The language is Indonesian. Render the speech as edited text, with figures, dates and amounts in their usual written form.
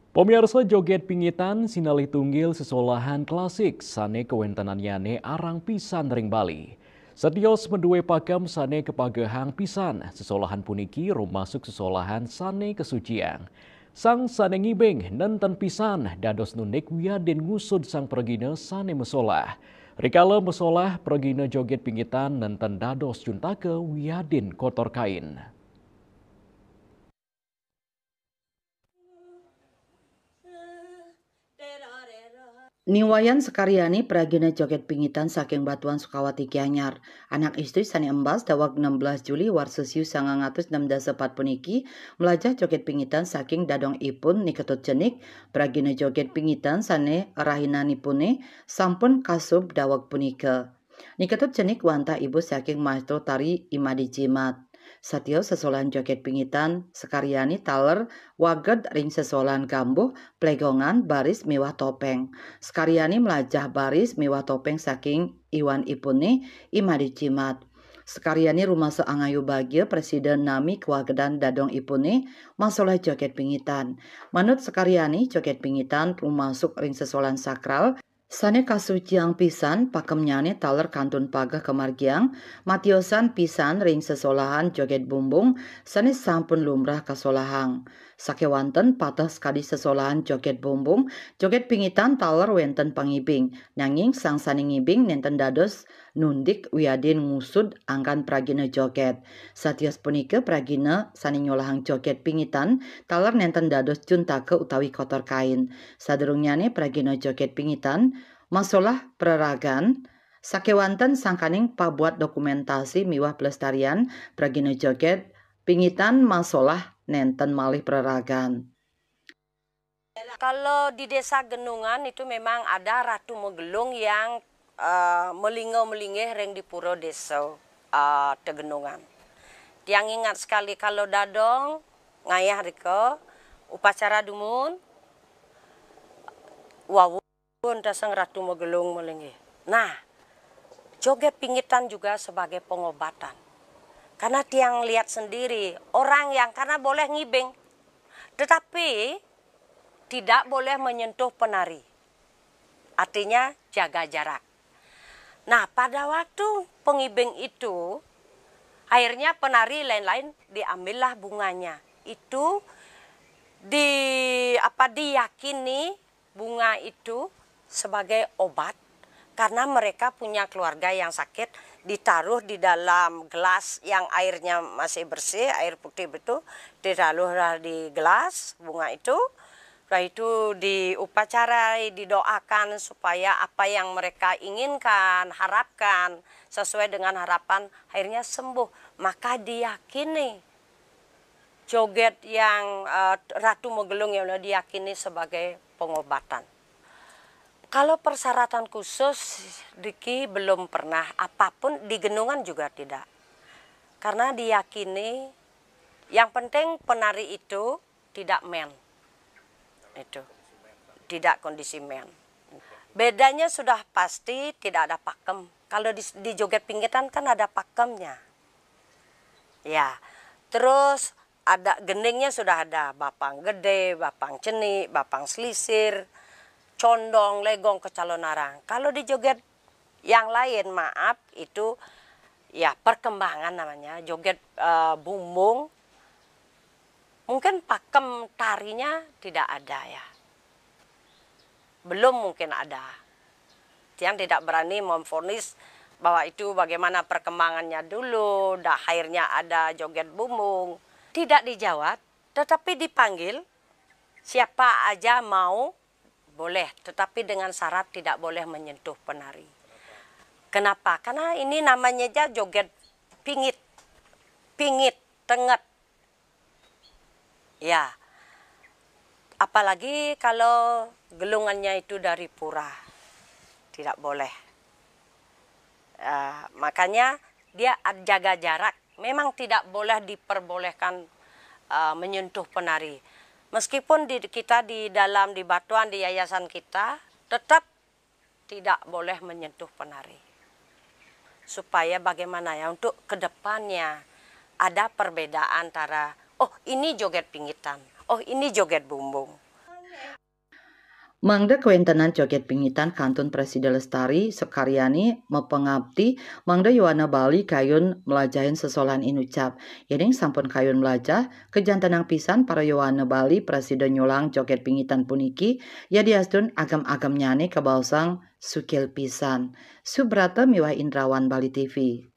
Pemirsa joget pingitan sinalih tunggil sesolahan klasik sane kewentenannyane arang pisan ring Bali. Setios mendue pakam sane kepagehang pisan sesolahan puniki masuk sesolahan sane kesucian. Sang sane ngibeng nenten pisan dados nunik wiadin ngusud sang pergina sane mesolah. Rikala mesolah pergina joget pingitan nenten dados juntake wiadin kotor kain. Niwayan Sekaryani pragina joget pingitan saking Batuan Sukawati Gianyar. Anak istri Sani Embas dawag 16 Juli warsesiu 1964 puniki melajah joget pingitan saking dadong ipun niketut jenik pragina joget pingitan sane rahinanipune sampun kasub dawag punika. Niketut jenik wantah ibu saking maestro tari Imadi Jimat. Satyo sesolahan joget pingitan Sekaryani taler waged ring sesolahan gambuh plegongan baris mewah topeng. Sekaryani melajah baris mewah topeng saking Iwan ipune Imadi Jimat. Sekaryani rumah seangayu bagia presiden nami kewagedan dadong ipune masalah joget pingitan. Manut Sekaryani joget pingitan rumasuk ring sesolahan sakral sane kasuciang pisan pakemnyane taler kantun pagah kemargiang matiosan pisan ring sesolahan joget bumbung sane sampun lumrah kasolahang. Sakewanten patah sekali sesolahan joget bumbung joget pingitan taler wenten pangibing nanging sang sane ngibing nenten dados nundik wiadin ngusud angkan pragina joget. Satios punike pragina sane nyolahang joget pingitan taler nenten dados juntake utawi kotor kain. Sadurungyane pragina joget pingitan masalah peraragan sakewanten sangkaning pabuat dokumentasi miwah pelestarian pragina joget pingitan masalah nenten malih peraragan. Kalau di desa Genungan itu memang ada Ratu Megelung yang melingau-melingeh reng di puro desa Tegenungan. Yang ingat sekali kalau dadong ngayah riko upacara dumun wawun dasang Ratu Megelung melingeh. Nah, joget pingitan juga sebagai pengobatan. Karena tiang lihat sendiri orang yang karena boleh ngibing tetapi tidak boleh menyentuh penari. Artinya jaga jarak. Nah, pada waktu pengibing itu, akhirnya penari lain-lain diambillah bunganya. Itu diyakini bunga itu sebagai obat karena mereka punya keluarga yang sakit, ditaruh di dalam gelas yang airnya masih bersih, air putih betul, ditaruh di gelas bunga itu. Setelah itu diupacarai, didoakan supaya apa yang mereka inginkan, harapkan sesuai dengan harapan akhirnya sembuh. Maka diyakini joget yang Ratu Megelung yang diyakini sebagai pengobatan. Kalau persyaratan khusus Diki belum pernah, apapun di Genungan juga tidak. Karena diyakini yang penting penari itu tidak men. Itu tidak kondisi men. Bedanya sudah pasti tidak ada pakem. Kalau di joget pingitan kan ada pakemnya. Ya, terus ada gendingnya sudah ada bapang gede, bapang ceni, bapang selisir, condong, legong, kecalonarang. Kalau di joget yang lain maaf itu ya perkembangan namanya joget bumbung. Mungkin pakem tarinya tidak ada ya. Belum mungkin ada. Yang tidak berani memvonis bahwa itu bagaimana perkembangannya dulu, akhirnya ada joget bumbung. Tidak dijawab, tetapi dipanggil. Siapa aja mau, boleh. Tetapi dengan syarat tidak boleh menyentuh penari. Kenapa? Karena ini namanya aja joget pingit. Pingit, tenget. Ya, apalagi kalau gelungannya itu dari pura, tidak boleh. Makanya dia jaga jarak. Memang tidak boleh diperbolehkan menyentuh penari. Meskipun kita di Batuan di yayasan kita tetap tidak boleh menyentuh penari. Supaya bagaimana ya untuk kedepannya ada perbedaan antara oh ini joget pingitan, oh ini joget bumbung. Mangda kewentenan joget pingitan kantun Presiden Lestari Sekaryani mepengabdi mangda Yowana Bali kayun melajahin sesolahan inucap. Yening sampun kayun melajah kejantanang pisan para Yowana Bali Presiden nyulang joget pingitan puniki ya diasdun agam-agam nyane kebausang sukil pisan. Subrata miwah Indrawan Bali TV.